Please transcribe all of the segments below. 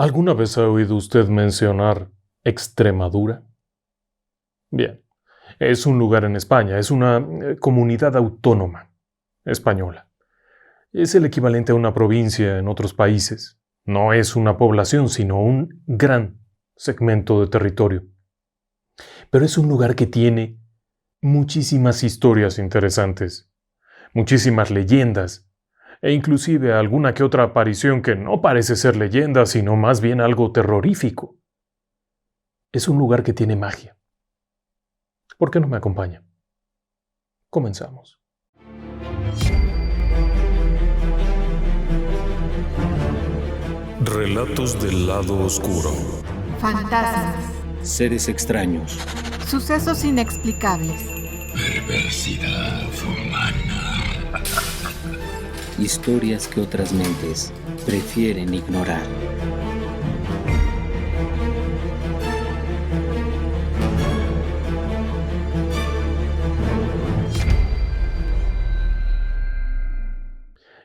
¿Alguna vez ha oído usted mencionar Extremadura? Bien, es un lugar en España, es una comunidad autónoma española. Es el equivalente a una provincia en otros países. No es una población, sino un gran segmento de territorio. Pero es un lugar que tiene muchísimas historias interesantes, muchísimas leyendas, e inclusive alguna que otra aparición que no parece ser leyenda, sino más bien algo terrorífico. Es un lugar que tiene magia. ¿Por qué no me acompaña? Comenzamos. Relatos del lado oscuro. Fantasmas, Seres extraños. sucesos inexplicables, Perversidad humana. Historias que otras mentes prefieren ignorar.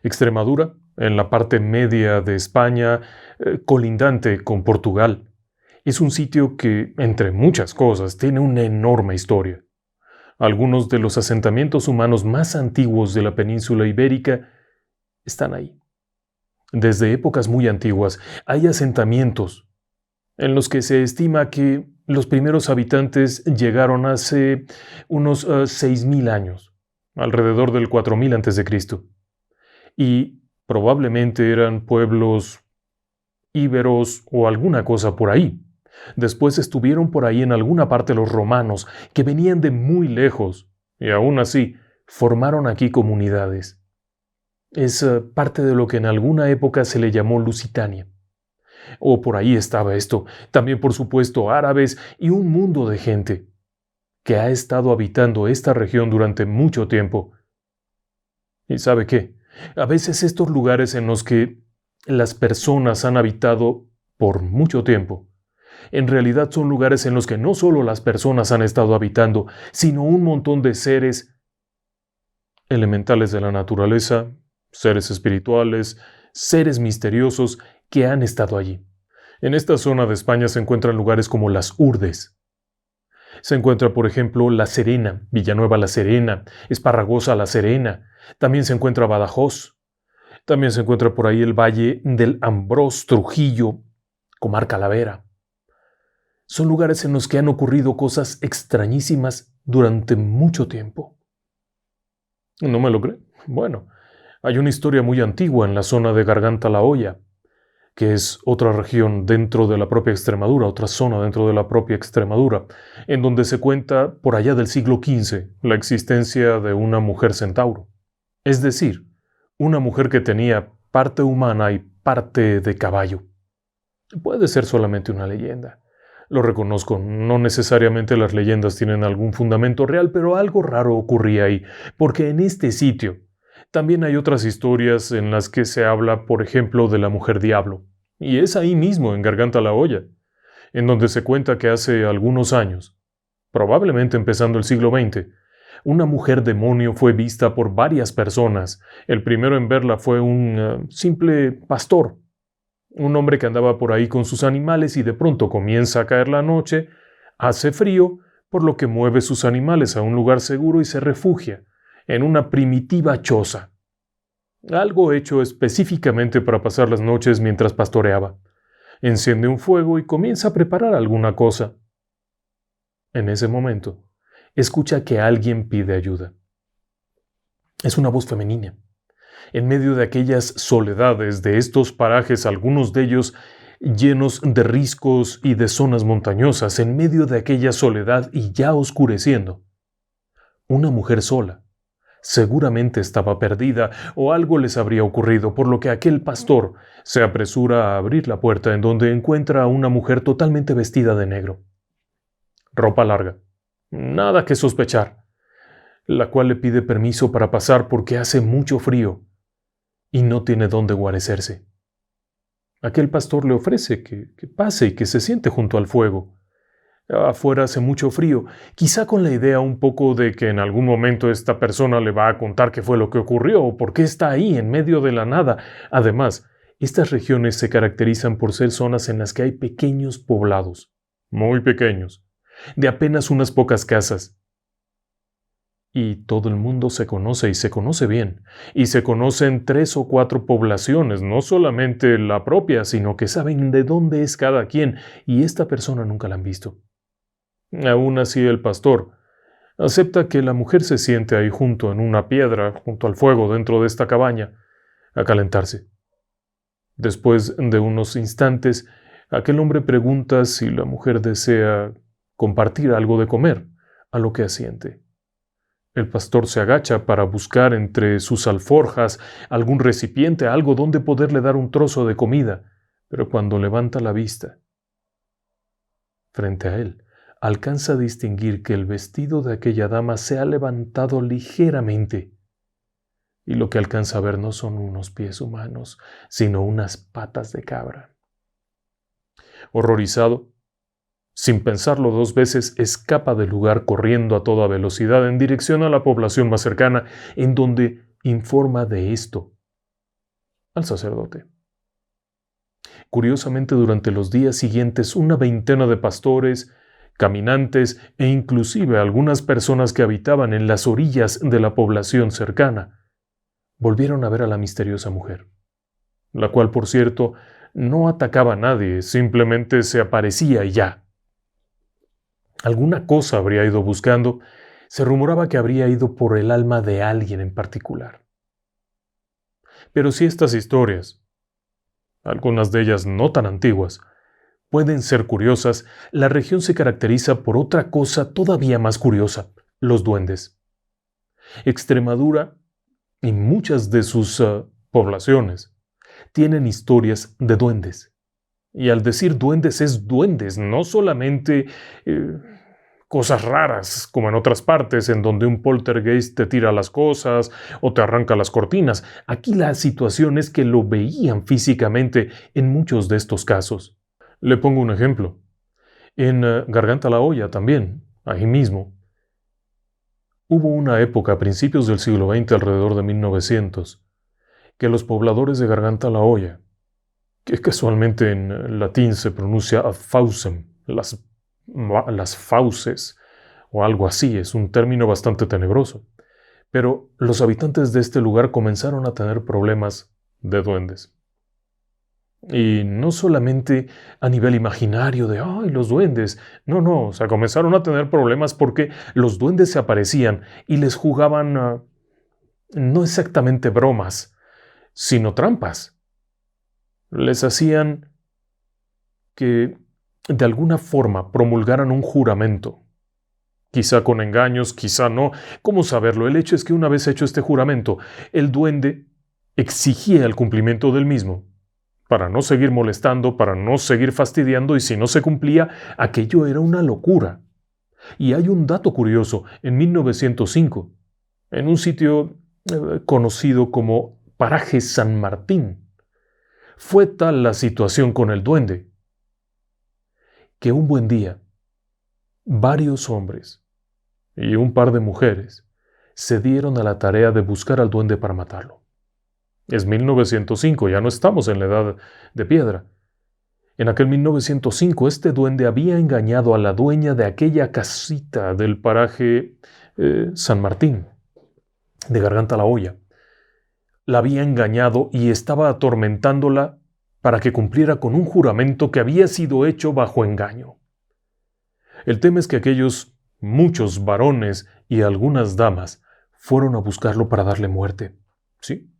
Extremadura, en la parte media de España, colindante con Portugal, es un sitio que, entre muchas cosas, tiene una enorme historia. Algunos de los asentamientos humanos más antiguos de la península ibérica están ahí. Desde épocas muy antiguas hay asentamientos en los que se estima que los primeros habitantes llegaron hace unos 6.000 años, alrededor del 4.000 a.C., y probablemente eran pueblos íberos o alguna cosa por ahí. Después estuvieron por ahí en alguna parte los romanos, que venían de muy lejos, y aún así formaron aquí comunidades. Es parte de lo que en alguna época se le llamó Lusitania. O por ahí estaba esto, también por supuesto árabes y un mundo de gente que ha estado habitando esta región durante mucho tiempo. ¿Y sabe qué? A veces estos lugares en los que las personas han habitado por mucho tiempo, en realidad son lugares en los que no solo las personas han estado habitando, sino un montón de seres elementales de la naturaleza, seres espirituales, seres misteriosos que han estado allí. En esta zona de España se encuentran lugares como las Urdes. Se encuentra, por ejemplo, La Serena, Villanueva La Serena, Esparragosa La Serena. También se encuentra Badajoz. También se encuentra por ahí el Valle del Ambrós, Trujillo, Comarca La Vera. Son lugares en los que han ocurrido cosas extrañísimas durante mucho tiempo. ¿No me lo cree? Bueno, hay una historia muy antigua en la zona de Garganta La Olla, que es otra región dentro de la propia Extremadura, otra zona dentro de la propia Extremadura, en donde se cuenta por allá del siglo XV la existencia de una mujer centauro. Es decir, una mujer que tenía parte humana y parte de caballo. Puede ser solamente una leyenda. Lo reconozco, no necesariamente las leyendas tienen algún fundamento real, pero algo raro ocurría ahí, porque en este sitio también hay otras historias en las que se habla, por ejemplo, de la mujer diablo, y es ahí mismo, en Garganta La Olla, en donde se cuenta que hace algunos años, probablemente empezando el siglo XX, una mujer demonio fue vista por varias personas. El primero en verla fue un simple pastor, un hombre que andaba por ahí con sus animales y de pronto comienza a caer la noche, hace frío, por lo que mueve sus animales a un lugar seguro y se refugia en una primitiva choza, algo hecho específicamente para pasar las noches mientras pastoreaba. Enciende un fuego y comienza a preparar alguna cosa. En ese momento, escucha que alguien pide ayuda. Es una voz femenina. En medio de aquellas soledades de estos parajes, algunos de ellos llenos de riscos y de zonas montañosas, en medio de aquella soledad y ya oscureciendo, una mujer sola, seguramente estaba perdida o algo les habría ocurrido, por lo que aquel pastor se apresura a abrir la puerta en donde encuentra a una mujer totalmente vestida de negro. Ropa larga, nada que sospechar, la cual le pide permiso para pasar porque hace mucho frío y no tiene dónde guarecerse. Aquel pastor le ofrece que pase y que se siente junto al fuego. Afuera hace mucho frío, quizá con la idea un poco de que en algún momento esta persona le va a contar qué fue lo que ocurrió o por qué está ahí en medio de la nada. Además, Estas regiones se caracterizan por ser zonas en las que hay pequeños poblados, muy pequeños, de apenas unas pocas casas. Y todo el mundo se conoce y se conoce bien, y se conocen 3 o 4 poblaciones, no solamente la propia, sino que saben de dónde es cada quien, y esta persona nunca la han visto. Aún así el pastor acepta que la mujer se siente ahí junto en una piedra, junto al fuego dentro de esta cabaña, a calentarse. Después de unos instantes, aquel hombre pregunta si la mujer desea compartir algo de comer, a lo que asiente. El pastor se agacha para buscar entre sus alforjas algún recipiente, algo donde poderle dar un trozo de comida, pero cuando levanta la vista, frente a él, alcanza a distinguir que el vestido de aquella dama se ha levantado ligeramente, y lo que alcanza a ver no son unos pies humanos, sino unas patas de cabra. Horrorizado, sin pensarlo 2 veces, escapa del lugar corriendo a toda velocidad en dirección a la población más cercana, en donde informa de esto al sacerdote. Curiosamente, durante los días siguientes, una veintena de pastores, caminantes e inclusive algunas personas que habitaban en las orillas de la población cercana volvieron a ver a la misteriosa mujer, la cual, por cierto, no atacaba a nadie, simplemente se aparecía y ya. Alguna cosa habría ido buscando, se rumoraba que habría ido por el alma de alguien en particular. Pero si estas historias, algunas de ellas no tan antiguas, pueden ser curiosas, la región se caracteriza por otra cosa todavía más curiosa: los duendes. Extremadura y muchas de sus poblaciones tienen historias de duendes. Y al decir duendes es duendes, no solamente cosas raras como en otras partes en donde un poltergeist te tira las cosas o te arranca las cortinas. Aquí la situación es que lo veían físicamente en muchos de estos casos. Le pongo un ejemplo. En Garganta la Olla también, ahí mismo, hubo una época a principios del siglo XX, alrededor de 1900, que los pobladores de Garganta la Olla, que casualmente en latín se pronuncia ad faucem, las fauces, o algo así, es un término bastante tenebroso. Pero los habitantes de este lugar comenzaron a tener problemas de duendes. Y no solamente a nivel imaginario de ¡ay, los duendes! No, comenzaron a tener problemas porque los duendes se aparecían y les jugaban no exactamente bromas, sino trampas. Les hacían que de alguna forma promulgaran un juramento. Quizá con engaños, quizá no. ¿Cómo saberlo? El hecho es que una vez hecho este juramento, el duende exigía el cumplimiento del mismo, para no seguir molestando, para no seguir fastidiando, y si no se cumplía, aquello era una locura. Y hay un dato curioso: en 1905, en un sitio conocido como Paraje San Martín, fue tal la situación con el duende, que un buen día, varios hombres y un par de mujeres se dieron a la tarea de buscar al duende para matarlo. Es 1905, ya no estamos en la edad de piedra. En aquel 1905, este duende había engañado a la dueña de aquella casita del paraje San Martín, de Garganta la Olla. La había engañado y estaba atormentándola para que cumpliera con un juramento que había sido hecho bajo engaño. El tema es que aquellos muchos varones y algunas damas fueron a buscarlo para darle muerte. ¿Sí?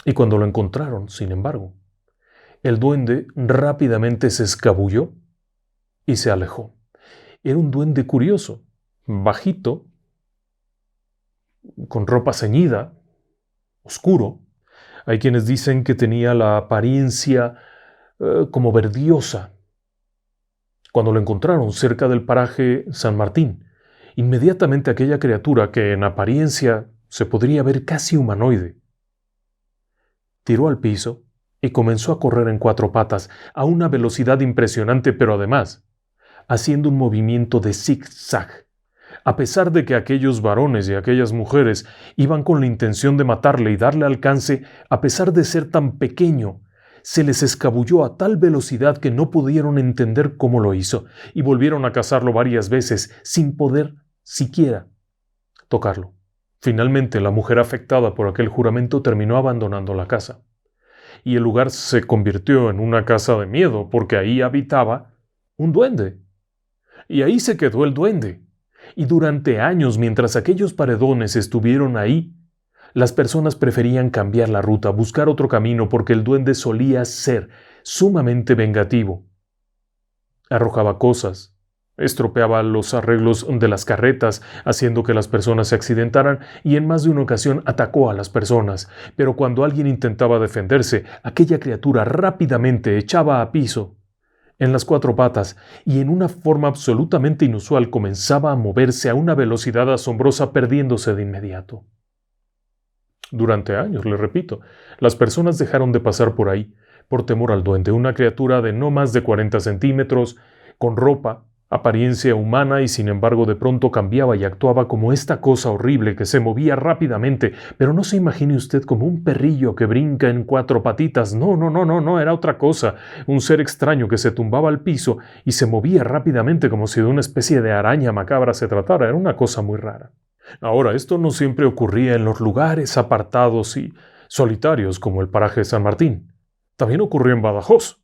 Y cuando lo encontraron, sin embargo, el duende rápidamente se escabulló y se alejó. Era un duende curioso, bajito, con ropa ceñida, oscuro. Hay quienes dicen que tenía la apariencia como verdiosa. Cuando lo encontraron cerca del paraje San Martín, inmediatamente aquella criatura, que en apariencia se podría ver casi humanoide, tiró al piso y comenzó a correr en 4 patas a una velocidad impresionante, pero además haciendo un movimiento de zig-zag, A pesar de que aquellos varones y aquellas mujeres iban con la intención de matarle y darle alcance, a pesar de ser tan pequeño, se les escabulló a tal velocidad que no pudieron entender cómo lo hizo, y volvieron a cazarlo varias veces sin poder siquiera tocarlo. Finalmente, la mujer afectada por aquel juramento terminó abandonando la casa, y el lugar se convirtió en una casa de miedo porque ahí habitaba un duende. Y ahí se quedó el duende. Y durante años, mientras aquellos paredones estuvieron ahí, las personas preferían cambiar la ruta, buscar otro camino, porque el duende solía ser sumamente vengativo. Arrojaba cosas, estropeaba los arreglos de las carretas, haciendo que las personas se accidentaran, y en más de una ocasión atacó a las personas. Pero cuando alguien intentaba defenderse, aquella criatura rápidamente echaba a piso en las cuatro patas y en una forma absolutamente inusual comenzaba a moverse a una velocidad asombrosa, perdiéndose de inmediato. Durante años, le repito, las personas dejaron de pasar por ahí por temor al duende, una criatura de no más de 40 centímetros, con ropa, apariencia humana, y sin embargo de pronto cambiaba y actuaba como esta cosa horrible que se movía rápidamente. Pero no se imagine usted como un perrillo que brinca en cuatro patitas. No, era otra cosa, un ser extraño que se tumbaba al piso y se movía rápidamente como si de una especie de araña macabra se tratara. Era una cosa muy rara. Ahora, esto no siempre ocurría en los lugares apartados y solitarios como el paraje de San Martín. También ocurrió en Badajoz,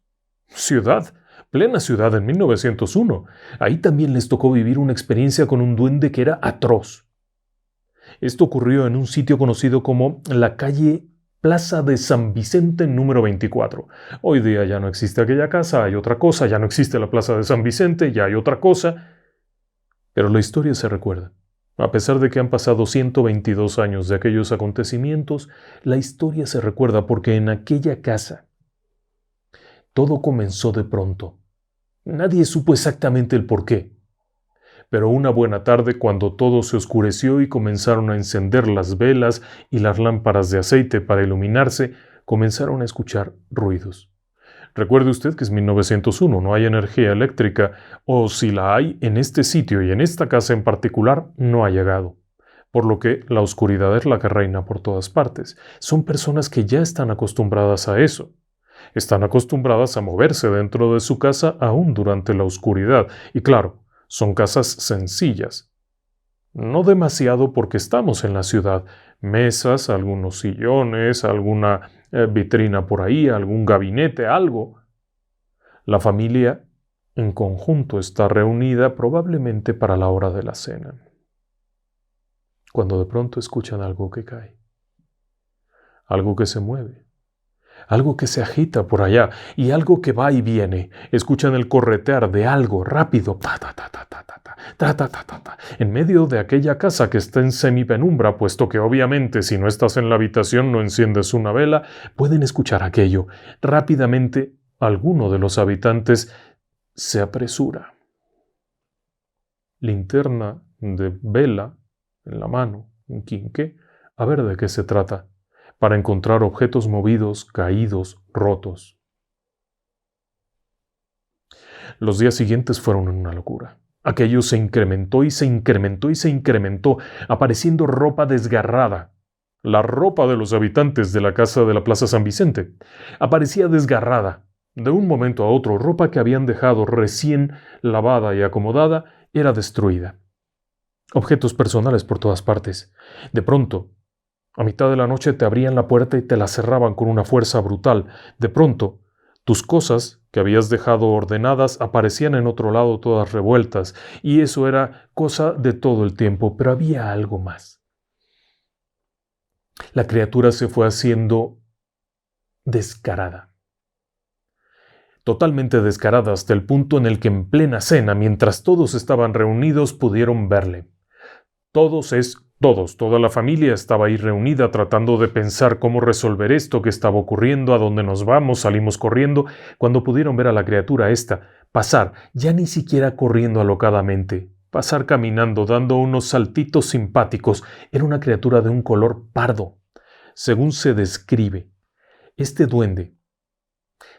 plena ciudad en 1901. Ahí también les tocó vivir una experiencia con un duende que era atroz. Esto ocurrió en un sitio conocido como la calle Plaza de San Vicente número 24. Hoy día ya no existe aquella casa, hay otra cosa, ya no existe la Plaza de San Vicente, ya hay otra cosa. Pero la historia se recuerda. A pesar de que han pasado 122 años de aquellos acontecimientos, la historia se recuerda porque en aquella casa todo comenzó de pronto. Nadie supo exactamente el porqué. Pero una buena tarde, cuando todo se oscureció y comenzaron a encender las velas y las lámparas de aceite para iluminarse, comenzaron a escuchar ruidos. Recuerde usted que es 1901, no hay energía eléctrica, o si la hay, en este sitio y en esta casa en particular, no ha llegado. Por lo que la oscuridad es la que reina por todas partes. Son personas que ya están acostumbradas a eso. Están acostumbradas a moverse dentro de su casa aún durante la oscuridad. Y claro, son casas sencillas. No demasiado porque estamos en la ciudad. Mesas, algunos sillones, alguna vitrina por ahí, algún gabinete, algo. La familia en conjunto está reunida probablemente para la hora de la cena. Cuando de pronto escuchan algo que cae. Algo que se mueve. Algo que se agita por allá y algo que va y viene. Escuchan el corretear de algo rápido, ta ta ta ta ta ta ta ta ta ta ta, en medio de aquella casa que está en semipenumbra, puesto que obviamente si no estás en la habitación no enciendes una vela, pueden escuchar aquello. Rápidamente alguno de los habitantes se apresura. Linterna de vela en la mano, un quinqué, a ver de qué se trata, para encontrar objetos movidos, caídos, rotos. Los días siguientes fueron una locura. Aquello se incrementó y se incrementó y se incrementó, apareciendo ropa desgarrada. La ropa de los habitantes de la casa de la Plaza San Vicente aparecía desgarrada. De un momento a otro, ropa que habían dejado recién lavada y acomodada era destruida. Objetos personales por todas partes. De pronto, a mitad de la noche te abrían la puerta y te la cerraban con una fuerza brutal. De pronto, tus cosas que habías dejado ordenadas aparecían en otro lado todas revueltas, y eso era cosa de todo el tiempo, pero había algo más. La criatura se fue haciendo descarada. Totalmente descarada hasta el punto en el que en plena cena, mientras todos estaban reunidos, pudieron verle. Toda la familia estaba ahí reunida tratando de pensar cómo resolver esto que estaba ocurriendo, a dónde nos vamos, salimos corriendo, cuando pudieron ver a la criatura esta pasar, ya ni siquiera corriendo alocadamente, pasar caminando, dando unos saltitos simpáticos. Era una criatura de un color pardo. Según se describe, este duende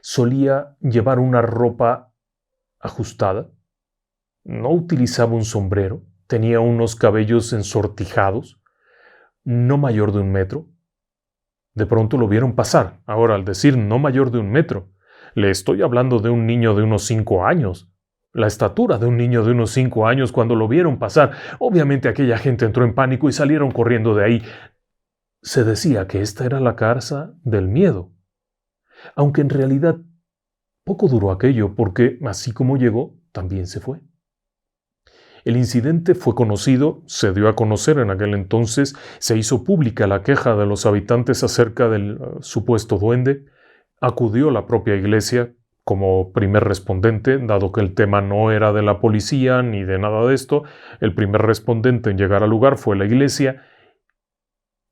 solía llevar una ropa ajustada, no utilizaba un sombrero, tenía unos cabellos ensortijados, no mayor de 1 metro. De pronto lo vieron pasar. Ahora, al decir no mayor de 1 metro, le estoy hablando de un niño de unos 5 años. La estatura de un niño de unos 5 años cuando lo vieron pasar. Obviamente aquella gente entró en pánico y salieron corriendo de ahí. Se decía que esta era la casa del miedo. Aunque en realidad poco duró aquello, porque así como llegó, también se fue. El incidente fue conocido, se dio a conocer en aquel entonces, se hizo pública la queja de los habitantes acerca del supuesto duende, acudió la propia iglesia como primer respondente, dado que el tema no era de la policía ni de nada de esto. El primer respondente en llegar al lugar fue la iglesia,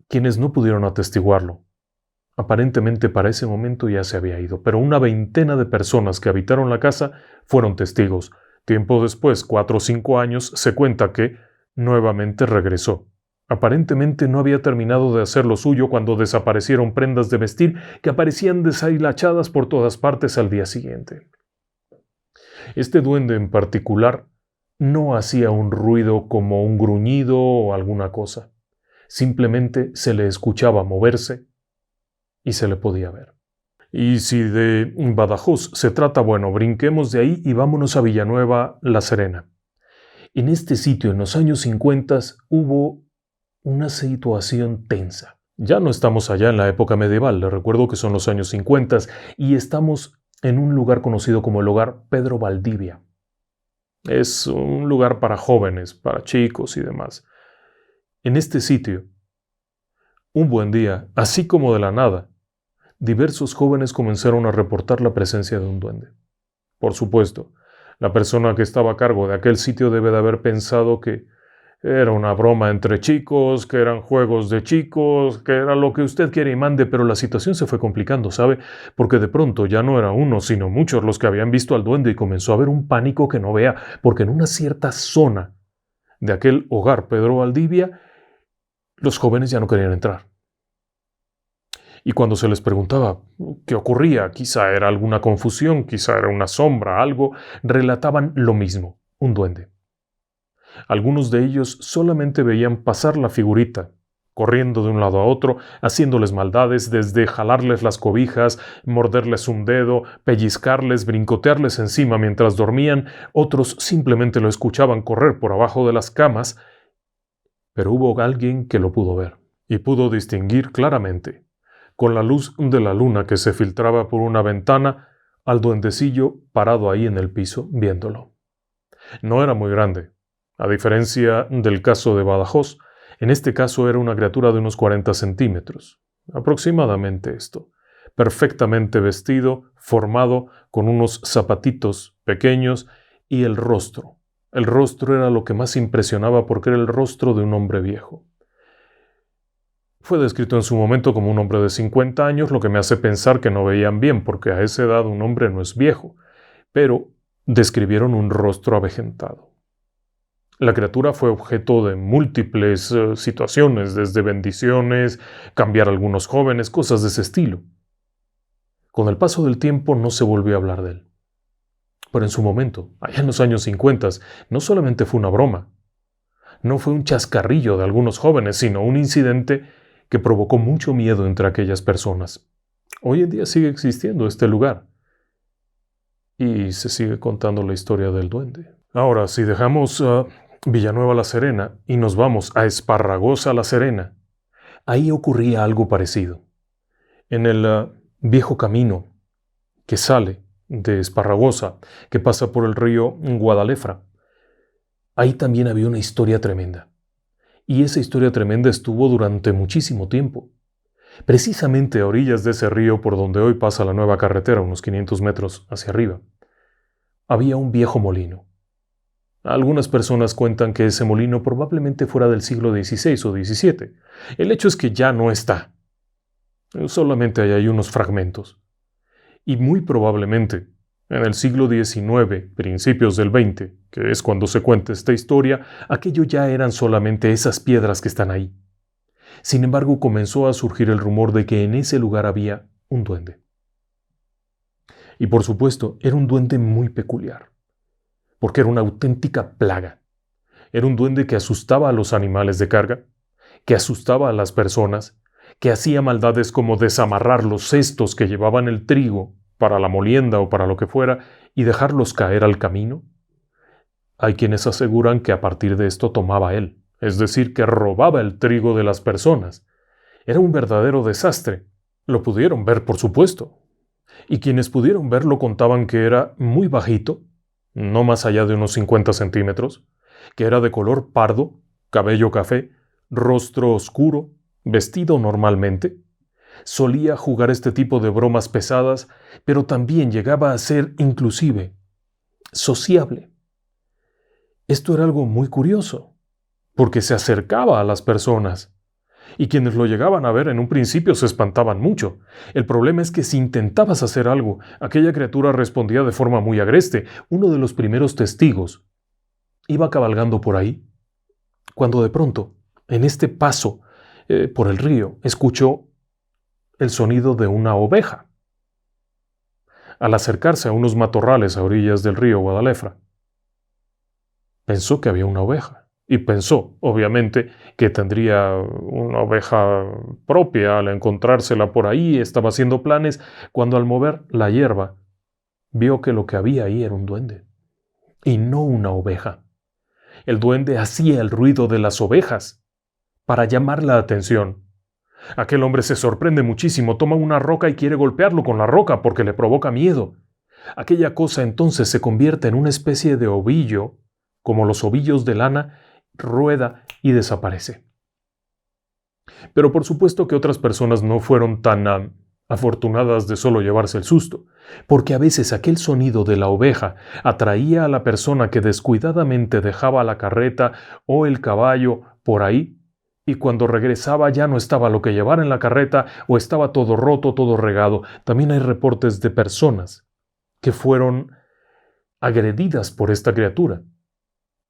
quienes no pudieron atestiguarlo. Aparentemente para ese momento ya se había ido, pero una veintena de personas que habitaron la casa fueron testigos. Tiempo después, 4 o 5 años, se cuenta que nuevamente regresó. Aparentemente no había terminado de hacer lo suyo cuando desaparecieron prendas de vestir que aparecían deshilachadas por todas partes al día siguiente. Este duende en particular no hacía un ruido como un gruñido o alguna cosa. Simplemente se le escuchaba moverse y se le podía ver. Y si de Badajoz se trata, bueno, brinquemos de ahí y vámonos a Villanueva, La Serena. En este sitio, en los años 50, hubo una situación tensa. Ya no estamos allá en la época medieval, les recuerdo que son los años 50 y estamos en un lugar conocido como el Hogar Pedro Valdivia. Es un lugar para jóvenes, para chicos y demás. En este sitio, un buen día, así como de la nada, diversos jóvenes comenzaron a reportar la presencia de un duende. Por supuesto, la persona que estaba a cargo de aquel sitio debe de haber pensado que era una broma entre chicos, que eran juegos de chicos, que era lo que usted quiere y mande, pero la situación se fue complicando, ¿sabe? Porque de pronto ya no era uno, sino muchos los que habían visto al duende y comenzó a haber un pánico que no vea, porque en una cierta zona de aquel Hogar Pedro Valdivia, los jóvenes ya no querían entrar. Y cuando se les preguntaba qué ocurría, quizá era alguna confusión, quizá era una sombra, algo, relataban lo mismo, un duende. Algunos de ellos solamente veían pasar la figurita, corriendo de un lado a otro, haciéndoles maldades, desde jalarles las cobijas, morderles un dedo, pellizcarles, brincotearles encima mientras dormían. Otros simplemente lo escuchaban correr por abajo de las camas, pero hubo alguien que lo pudo ver y pudo distinguir claramente, con la luz de la luna que se filtraba por una ventana, al duendecillo parado ahí en el piso viéndolo. No era muy grande. A diferencia del caso de Badajoz, en este caso era una criatura de unos 40 centímetros, aproximadamente esto, perfectamente vestido, formado, con unos zapatitos pequeños y el rostro. El rostro era lo que más impresionaba porque era el rostro de un hombre viejo. Fue descrito en su momento como un hombre de 50 años, lo que me hace pensar que no veían bien, porque a esa edad un hombre no es viejo, pero describieron un rostro avejentado. La criatura fue objeto de múltiples situaciones, desde bendiciones, cambiar a algunos jóvenes, cosas de ese estilo. Con el paso del tiempo no se volvió a hablar de él. Pero en su momento, allá en los años 50, no solamente fue una broma, no fue un chascarrillo de algunos jóvenes, sino un incidente que provocó mucho miedo entre aquellas personas. Hoy en día sigue existiendo este lugar y se sigue contando la historia del duende. Ahora, si dejamos Villanueva La Serena y nos vamos a Esparragosa La Serena, ahí ocurría algo parecido. En el viejo camino que sale de Esparragosa, que pasa por el río Guadalefra, ahí también había una historia tremenda. Y esa historia tremenda estuvo durante muchísimo tiempo. Precisamente a orillas de ese río por donde hoy pasa la nueva carretera, unos 500 metros hacia arriba, había un viejo molino. Algunas personas cuentan que ese molino probablemente fuera del siglo XVI o XVII. El hecho es que ya no está. Solamente hay unos fragmentos. Y muy probablemente en el siglo XIX, principios del XX, que es cuando se cuenta esta historia, aquello ya eran solamente esas piedras que están ahí. Sin embargo, comenzó a surgir el rumor de que en ese lugar había un duende. Y por supuesto, era un duende muy peculiar, porque era una auténtica plaga. Era un duende que asustaba a los animales de carga, que asustaba a las personas, que hacía maldades como desamarrar los cestos que llevaban el trigo para la molienda o para lo que fuera y dejarlos caer al camino. Hay quienes aseguran que a partir de esto tomaba él, es decir, que robaba el trigo de las personas. Era un verdadero desastre. Lo pudieron ver, por supuesto. Y quienes pudieron verlo contaban que era muy bajito, no más allá de unos 50 centímetros, que era de color pardo, cabello café, rostro oscuro, vestido normalmente. Solía jugar este tipo de bromas pesadas, pero también llegaba a ser, inclusive, sociable. Esto era algo muy curioso, porque se acercaba a las personas, y quienes lo llegaban a ver en un principio se espantaban mucho. El problema es que si intentabas hacer algo, aquella criatura respondía de forma muy agreste. Uno de los primeros testigos iba cabalgando por ahí, cuando de pronto, en este paso por el río, escuchó el sonido de una oveja. Al acercarse a unos matorrales a orillas del río Guadalefra, pensó que había una oveja. Y pensó, obviamente, que tendría una oveja propia al encontrársela por ahí, estaba haciendo planes, cuando al mover la hierba, vio que lo que había ahí era un duende, y no una oveja. El duende hacía el ruido de las ovejas para llamar la atención. Aquel hombre se sorprende muchísimo, toma una roca y quiere golpearlo con la roca porque le provoca miedo. Aquella cosa entonces se convierte en una especie de ovillo, como los ovillos de lana, rueda y desaparece. Pero por supuesto que otras personas no fueron tan afortunadas de solo llevarse el susto, porque a veces aquel sonido de la oveja atraía a la persona que descuidadamente dejaba la carreta o el caballo por ahí, y cuando regresaba ya no estaba lo que llevara en la carreta o estaba todo roto, todo regado. También hay reportes de personas que fueron agredidas por esta criatura,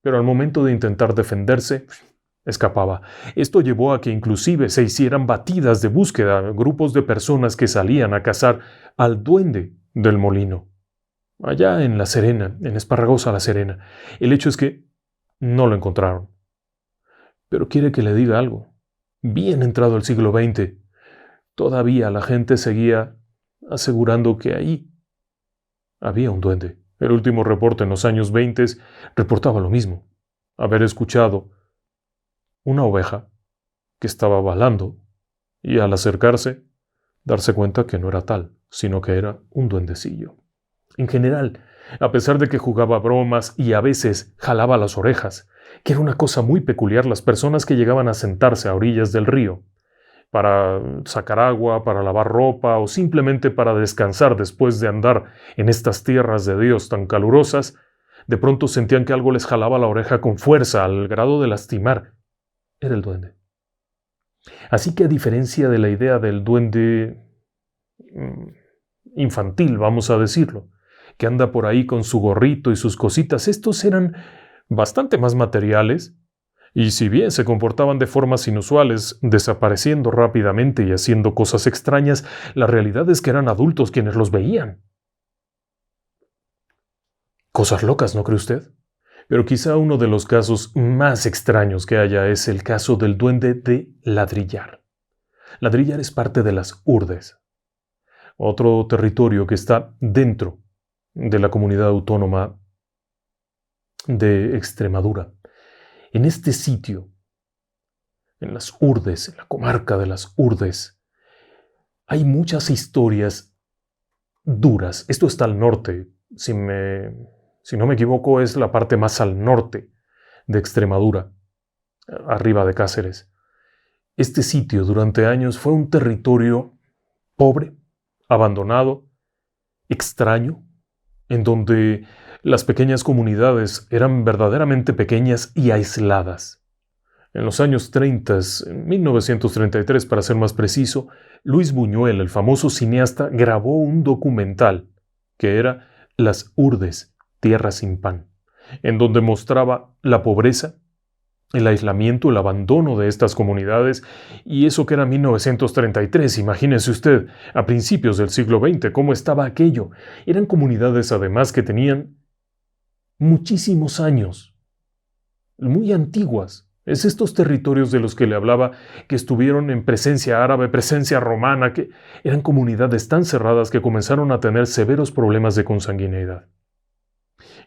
pero al momento de intentar defenderse, escapaba. Esto llevó a que inclusive se hicieran batidas de búsqueda, grupos de personas que salían a cazar al duende del molino, allá en La Serena, en Esparragosa, La Serena. El hecho es que no lo encontraron. Pero quiere que le diga algo. Bien entrado el siglo XX, todavía la gente seguía asegurando que ahí había un duende. El último reporte en los años 20 reportaba lo mismo, haber escuchado una oveja que estaba balando y al acercarse, darse cuenta que no era tal, sino que era un duendecillo. En general, a pesar de que jugaba bromas y a veces jalaba las orejas, que era una cosa muy peculiar, las personas que llegaban a sentarse a orillas del río para sacar agua, para lavar ropa o simplemente para descansar después de andar en estas tierras de Dios tan calurosas, de pronto sentían que algo les jalaba la oreja con fuerza al grado de lastimar. Era el duende. Así que a diferencia de la idea del duende infantil, vamos a decirlo, que anda por ahí con su gorrito y sus cositas, estos eran bastante más materiales, y si bien se comportaban de formas inusuales, desapareciendo rápidamente y haciendo cosas extrañas, la realidad es que eran adultos quienes los veían. Cosas locas, ¿no cree usted? Pero quizá uno de los casos más extraños que haya es el caso del duende de Ladrillar. Ladrillar es parte de las Urdes, otro territorio que está dentro de la comunidad autónoma de Extremadura. En este sitio, en las Urdes, en la comarca de las Urdes, hay muchas historias duras. Esto está al norte, si no me equivoco, es la parte más al norte de Extremadura, arriba de Cáceres. Este sitio durante años fue un territorio pobre, abandonado, extraño, en donde las pequeñas comunidades eran verdaderamente pequeñas y aisladas. En los años 30, en 1933 para ser más preciso, Luis Buñuel, el famoso cineasta, grabó un documental que era Las Urdes, Tierra sin Pan, en donde mostraba la pobreza, el aislamiento, el abandono de estas comunidades, y eso que era 1933, imagínese usted, a principios del siglo XX, cómo estaba aquello. Eran comunidades además que tenían muchísimos años muy antiguas. Es estos territorios de los que le hablaba, que estuvieron en presencia árabe, presencia romana, que eran comunidades tan cerradas que comenzaron a tener severos problemas de consanguineidad.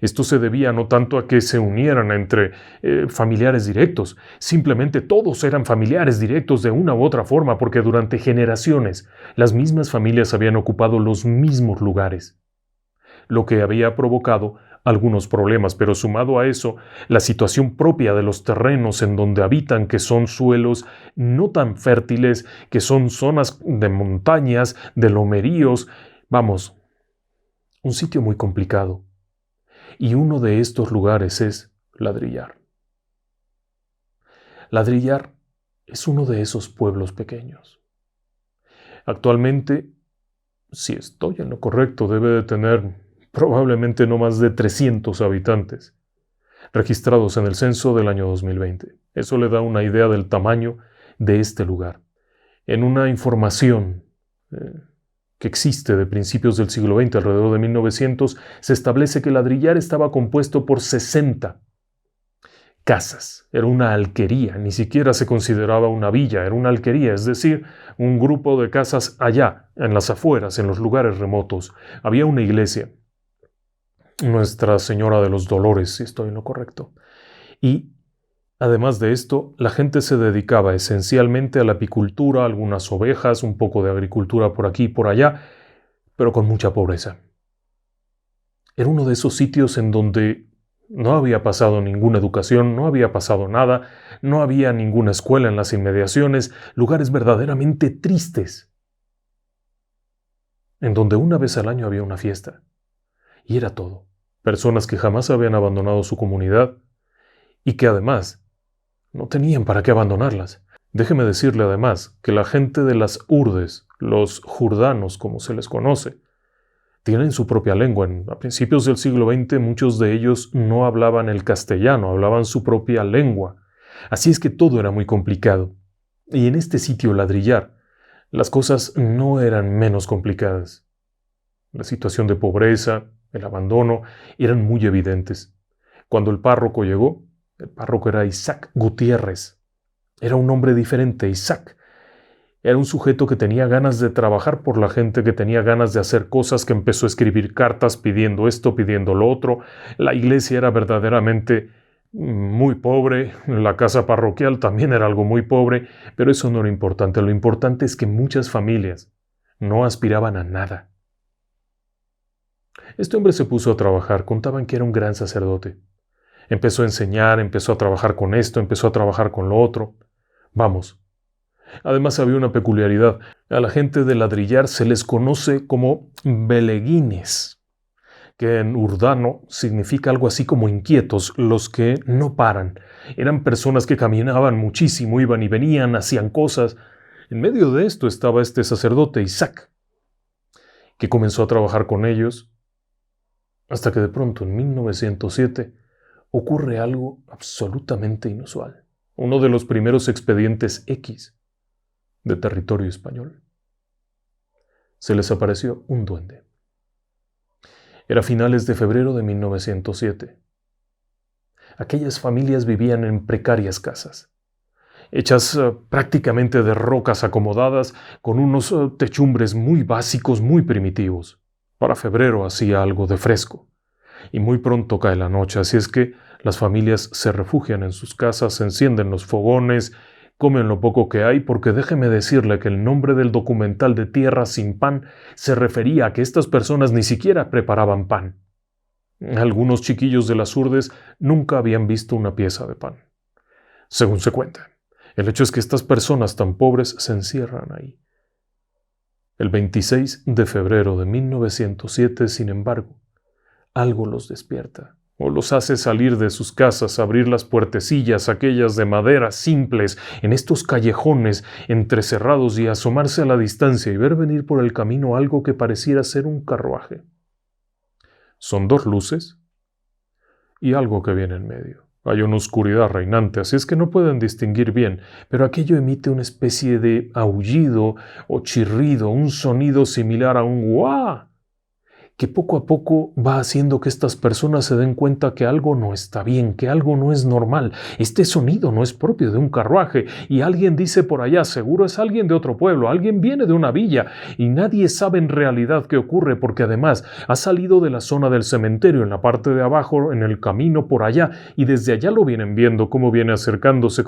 Esto se debía no tanto a que se unieran entre familiares directos, simplemente todos eran familiares directos de una u otra forma, porque durante generaciones las mismas familias habían ocupado los mismos lugares, lo que había provocado algunos problemas, pero sumado a eso, la situación propia de los terrenos en donde habitan, que son suelos no tan fértiles, que son zonas de montañas, de lomeríos, vamos, un sitio muy complicado. Y uno de estos lugares es Ladrillar. Ladrillar es uno de esos pueblos pequeños. Actualmente, si estoy en lo correcto, debe de tener probablemente no más de 300 habitantes, registrados en el censo del año 2020. Eso le da una idea del tamaño de este lugar. En una información que existe de principios del siglo XX, alrededor de 1900, se establece que Ladrillar estaba compuesto por 60 casas. Era una alquería, ni siquiera se consideraba una villa, era una alquería, es decir, un grupo de casas allá, en las afueras, en los lugares remotos. Había una iglesia, Nuestra Señora de los Dolores, si estoy en lo correcto. Y además de esto, la gente se dedicaba esencialmente a la apicultura, algunas ovejas, un poco de agricultura por aquí y por allá, pero con mucha pobreza. Era uno de esos sitios en donde no había pasado ninguna educación, no había pasado nada, no había ninguna escuela en las inmediaciones, lugares verdaderamente tristes, en donde una vez al año había una fiesta. Y era todo. Personas que jamás habían abandonado su comunidad y que además no tenían para qué abandonarlas. Déjeme decirle además que la gente de las urdes, los jordanos como se les conoce, tienen su propia lengua. A principios del siglo XX muchos de ellos no hablaban el castellano, hablaban su propia lengua. Así es que todo era muy complicado. Y en este sitio Ladrillar, las cosas no eran menos complicadas. La situación de pobreza, el abandono, eran muy evidentes. Cuando el párroco llegó, el párroco era Isaac Gutiérrez. Era un hombre diferente, Isaac. Era un sujeto que tenía ganas de trabajar por la gente, que tenía ganas de hacer cosas, que empezó a escribir cartas pidiendo esto, pidiendo lo otro. La iglesia era verdaderamente muy pobre, la casa parroquial también era algo muy pobre, pero eso no era importante. Lo importante es que muchas familias no aspiraban a nada. Este hombre se puso a trabajar, contaban que era un gran sacerdote. Empezó a enseñar, empezó a trabajar con esto, empezó a trabajar con lo otro. Vamos. Además había una peculiaridad. A la gente de Ladrillar se les conoce como beleguines, que en urdano significa algo así como inquietos, los que no paran. Eran personas que caminaban muchísimo, iban y venían, hacían cosas. En medio de esto estaba este sacerdote, Isaac, que comenzó a trabajar con ellos, hasta que de pronto en 1907 ocurre algo absolutamente inusual. Uno de los primeros expedientes X de territorio español. Se les apareció un duende. Era finales de febrero de 1907. Aquellas familias vivían en precarias casas, hechas prácticamente de rocas acomodadas, con unos techumbres muy básicos, muy primitivos. Para febrero hacía algo de fresco, y muy pronto cae la noche, así es que las familias se refugian en sus casas, encienden los fogones, comen lo poco que hay, porque déjeme decirle que el nombre del documental de Tierra sin Pan se refería a que estas personas ni siquiera preparaban pan. Algunos chiquillos de las urdes nunca habían visto una pieza de pan, según se cuenta. El hecho es que estas personas tan pobres se encierran ahí. El 26 de febrero de 1907, sin embargo, algo los despierta, o los hace salir de sus casas, abrir las puertecillas, aquellas de madera simples, en estos callejones entrecerrados, y asomarse a la distancia y ver venir por el camino algo que pareciera ser un carruaje. Son dos luces y algo que viene en medio. Hay una oscuridad reinante, así es que no pueden distinguir bien, pero aquello emite una especie de aullido o chirrido, un sonido similar a un guá, que poco a poco va haciendo que estas personas se den cuenta que algo no está bien, que algo no es normal. Este sonido no es propio de un carruaje y alguien dice por allá, seguro es alguien de otro pueblo, alguien viene de una villa y nadie sabe en realidad qué ocurre porque además ha salido de la zona del cementerio en la parte de abajo, en el camino por allá y desde allá lo vienen viendo cómo viene acercándose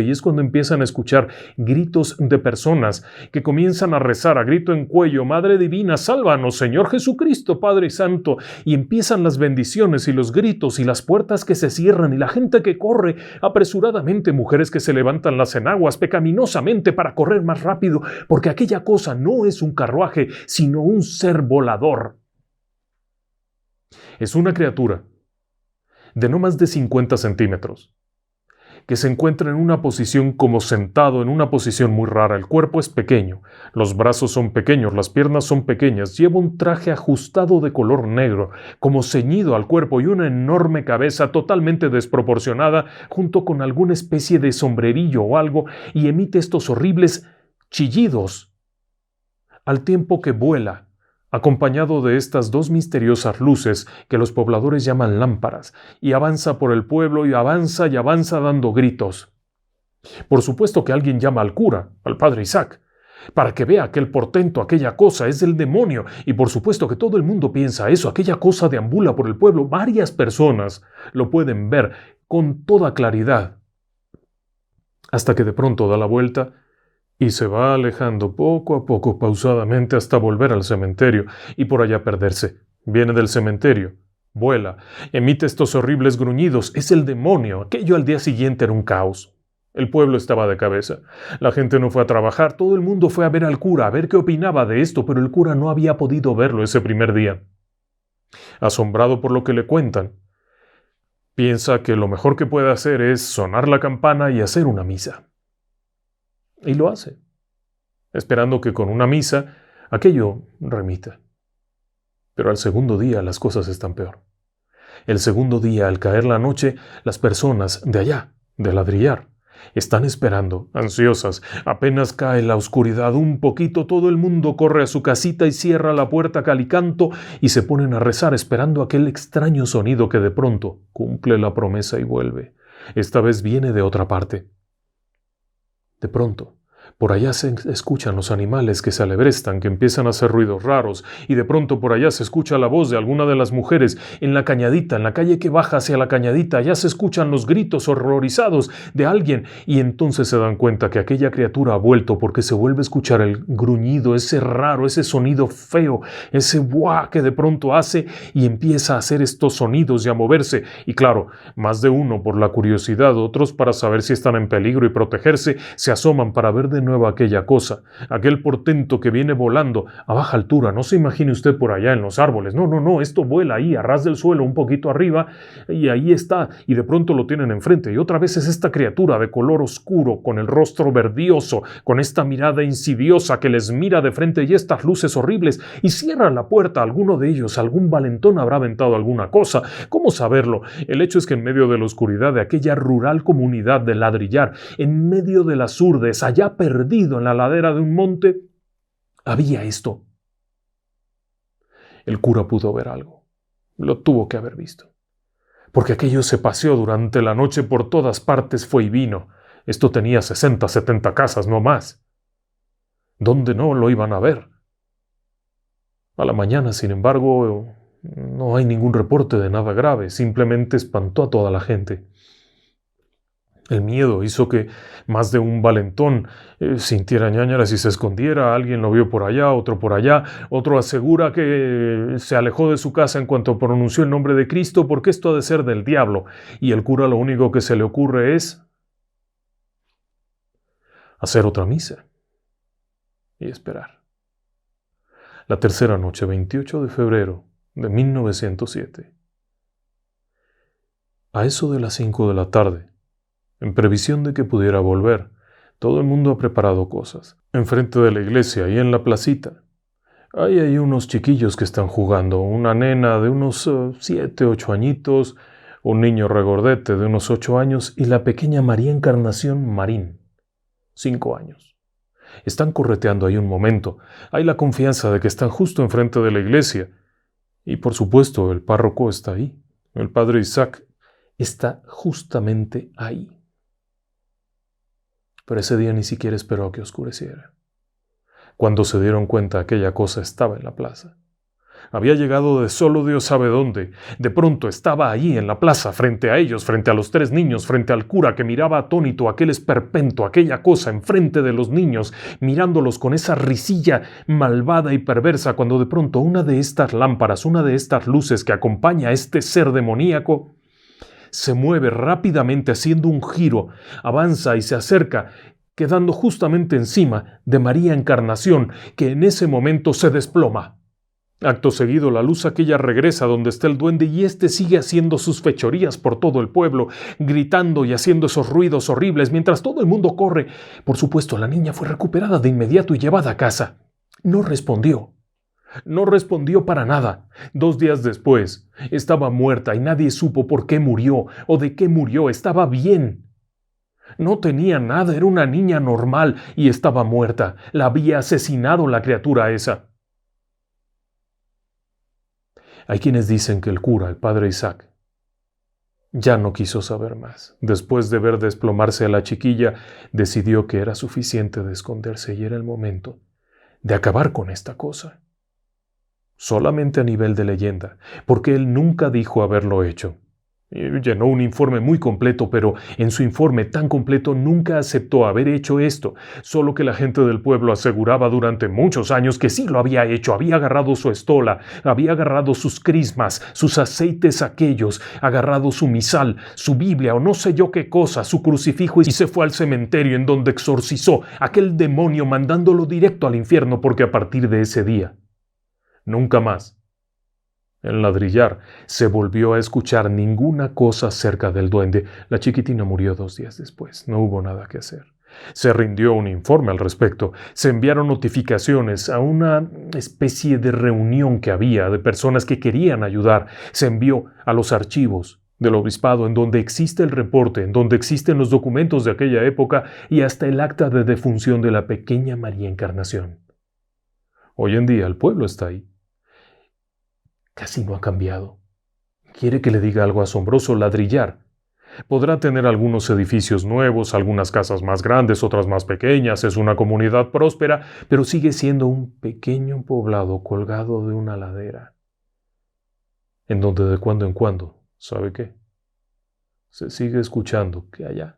y es cuando empiezan a escuchar gritos de personas que comienzan a rezar a grito en cuello, Madre Divina, sálvanos, Señor Jesucristo, Padre Santo, y empiezan las bendiciones y los gritos y las puertas que se cierran y la gente que corre apresuradamente, mujeres que se levantan las enaguas pecaminosamente para correr más rápido, porque aquella cosa no es un carruaje, sino un ser volador. Es una criatura de no más de 50 centímetros, que se encuentra en una posición como sentado, en una posición muy rara. El cuerpo es pequeño, los brazos son pequeños, las piernas son pequeñas, lleva un traje ajustado de color negro, como ceñido al cuerpo y una enorme cabeza totalmente desproporcionada, junto con alguna especie de sombrerillo o algo, y emite estos horribles chillidos, al tiempo que vuela, acompañado de estas dos misteriosas luces que los pobladores llaman lámparas, y avanza por el pueblo y avanza dando gritos. Por supuesto que alguien llama al cura, al padre Isaac, para que vea aquel portento, aquella cosa es del demonio, y por supuesto que todo el mundo piensa eso, aquella cosa deambula por el pueblo, varias personas lo pueden ver con toda claridad, hasta que de pronto da la vuelta y se va alejando poco a poco, pausadamente, hasta volver al cementerio y por allá perderse. Viene del cementerio, vuela, emite estos horribles gruñidos. Es el demonio. Aquello al día siguiente era un caos. El pueblo estaba de cabeza. La gente no fue a trabajar, todo el mundo fue a ver al cura, a ver qué opinaba de esto, pero el cura no había podido verlo ese primer día. Asombrado por lo que le cuentan, piensa que lo mejor que puede hacer es sonar la campana y hacer una misa. Y lo hace, esperando que con una misa aquello remita. Pero al segundo día las cosas están peor. El segundo día, al caer la noche, las personas de allá, de Ladrillar, están esperando, ansiosas. Apenas cae la oscuridad un poquito, todo el mundo corre a su casita y cierra la puerta a cal y canto y se ponen a rezar esperando aquel extraño sonido que de pronto cumple la promesa y vuelve. Esta vez viene de otra parte. De pronto, por allá se escuchan los animales que se alebrestan, que empiezan a hacer ruidos raros, y de pronto por allá se escucha la voz de alguna de las mujeres en la cañadita, en la calle que baja hacia la cañadita, allá se escuchan los gritos horrorizados de alguien, y entonces se dan cuenta que aquella criatura ha vuelto porque se vuelve a escuchar el gruñido, ese raro, ese sonido feo, ese buah que de pronto hace y empieza a hacer estos sonidos y a moverse, y claro, más de uno por la curiosidad, otros para saber si están en peligro y protegerse, se asoman para ver de nuevo aquella cosa, aquel portento que viene volando a baja altura. No se imagine usted por allá en los árboles, no, esto vuela ahí a ras del suelo un poquito arriba y ahí está, y de pronto lo tienen enfrente y otra vez es esta criatura de color oscuro, con el rostro verdioso, con esta mirada insidiosa que les mira de frente y estas luces horribles y cierra la puerta. Alguno de ellos, algún valentón habrá aventado alguna cosa, ¿cómo saberlo? El hecho es que en medio de la oscuridad de aquella rural comunidad de Ladrillar, en medio de las urdes, allá perdido en la ladera de un monte, había esto. El cura pudo ver algo. Lo tuvo que haber visto. Porque aquello se paseó durante la noche por todas partes, fue y vino. Esto tenía 60, 70 casas, no más. ¿Dónde no lo iban a ver? A la mañana, sin embargo, no hay ningún reporte de nada grave, simplemente espantó a toda la gente. El miedo hizo que más de un valentón sintiera ñáñaras y se escondiera. Alguien lo vio por allá, otro asegura que se alejó de su casa en cuanto pronunció el nombre de Cristo, porque esto ha de ser del diablo. Y el cura lo único que se le ocurre es hacer otra misa y esperar. La tercera noche, 28 de febrero de 1907. A eso de las 5 de la tarde, en previsión de que pudiera volver, todo el mundo ha preparado cosas. Enfrente de la iglesia y en la placita, hay unos chiquillos que están jugando. Una nena de unos 7, 8 añitos, un niño regordete de unos 8 años y la pequeña María Encarnación Marín, 5 años. Están correteando ahí un momento. Hay la confianza de que están justo enfrente de la iglesia Y por supuesto, el párroco está ahí. El padre Isaac está justamente ahí. Pero ese día ni siquiera esperó a que oscureciera. Cuando se dieron cuenta, aquella cosa estaba en la plaza. Había llegado de solo Dios sabe dónde. De pronto estaba allí en la plaza, frente a ellos, frente a los 3 niños, frente al cura que miraba atónito aquel esperpento, aquella cosa enfrente de los niños, mirándolos con esa risilla malvada y perversa, cuando de pronto una de estas lámparas, una de estas luces que acompaña a este ser demoníaco, se mueve rápidamente haciendo un giro, avanza y se acerca, quedando justamente encima de María Encarnación, que en ese momento se desploma. Acto seguido, la luz aquella regresa donde está el duende y éste sigue haciendo sus fechorías por todo el pueblo, gritando y haciendo esos ruidos horribles mientras todo el mundo corre. Por supuesto, la niña fue recuperada de inmediato y llevada a casa. No respondió. No respondió para nada. 2 días después, estaba muerta y nadie supo por qué murió o de qué murió. Estaba bien. No tenía nada, era una niña normal y estaba muerta. La había asesinado la criatura esa. Hay quienes dicen que el cura, el padre Isaac, ya no quiso saber más. Después de ver desplomarse a la chiquilla, decidió que era suficiente de esconderse y era el momento de acabar con esta cosa. Solamente a nivel de leyenda, porque él nunca dijo haberlo hecho. Llenó un informe muy completo, pero en su informe tan completo nunca aceptó haber hecho esto, solo que la gente del pueblo aseguraba durante muchos años que sí lo había hecho, había agarrado su estola, había agarrado sus crismas, sus aceites aquellos, agarrado su misal, su Biblia o no sé yo qué cosa, su crucifijo y se fue al cementerio en donde exorcizó aquel demonio mandándolo directo al infierno porque a partir de ese día, nunca más, en ladrillar, se volvió a escuchar ninguna cosa acerca del duende. La chiquitina murió 2 días después. No hubo nada que hacer. Se rindió un informe al respecto. Se enviaron notificaciones a una especie de reunión que había de personas que querían ayudar. Se envió a los archivos del obispado en donde existe el reporte, en donde existen los documentos de aquella época y hasta el acta de defunción de la pequeña María Encarnación. Hoy en día el pueblo está ahí. Casi no ha cambiado. ¿Quiere que le diga algo asombroso? Ladrillar. Podrá tener algunos edificios nuevos, algunas casas más grandes, otras más pequeñas, es una comunidad próspera, pero sigue siendo un pequeño poblado colgado de una ladera, en donde de cuando en cuando, ¿sabe qué? Se sigue escuchando que allá,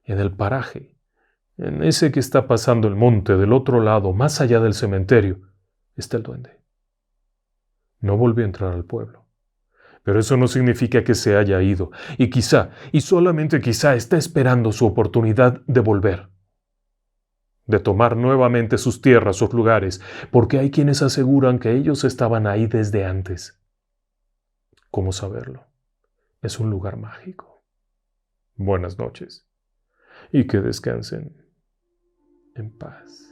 en el paraje, en ese que está pasando el monte del otro lado, más allá del cementerio, está el duende. No volvió a entrar al pueblo. Pero eso no significa que se haya ido, y quizá, y solamente quizá, está esperando su oportunidad de volver, de tomar nuevamente sus tierras, sus lugares, porque hay quienes aseguran que ellos estaban ahí desde antes. ¿Cómo saberlo? Es un lugar mágico. Buenas noches, y que descansen en paz.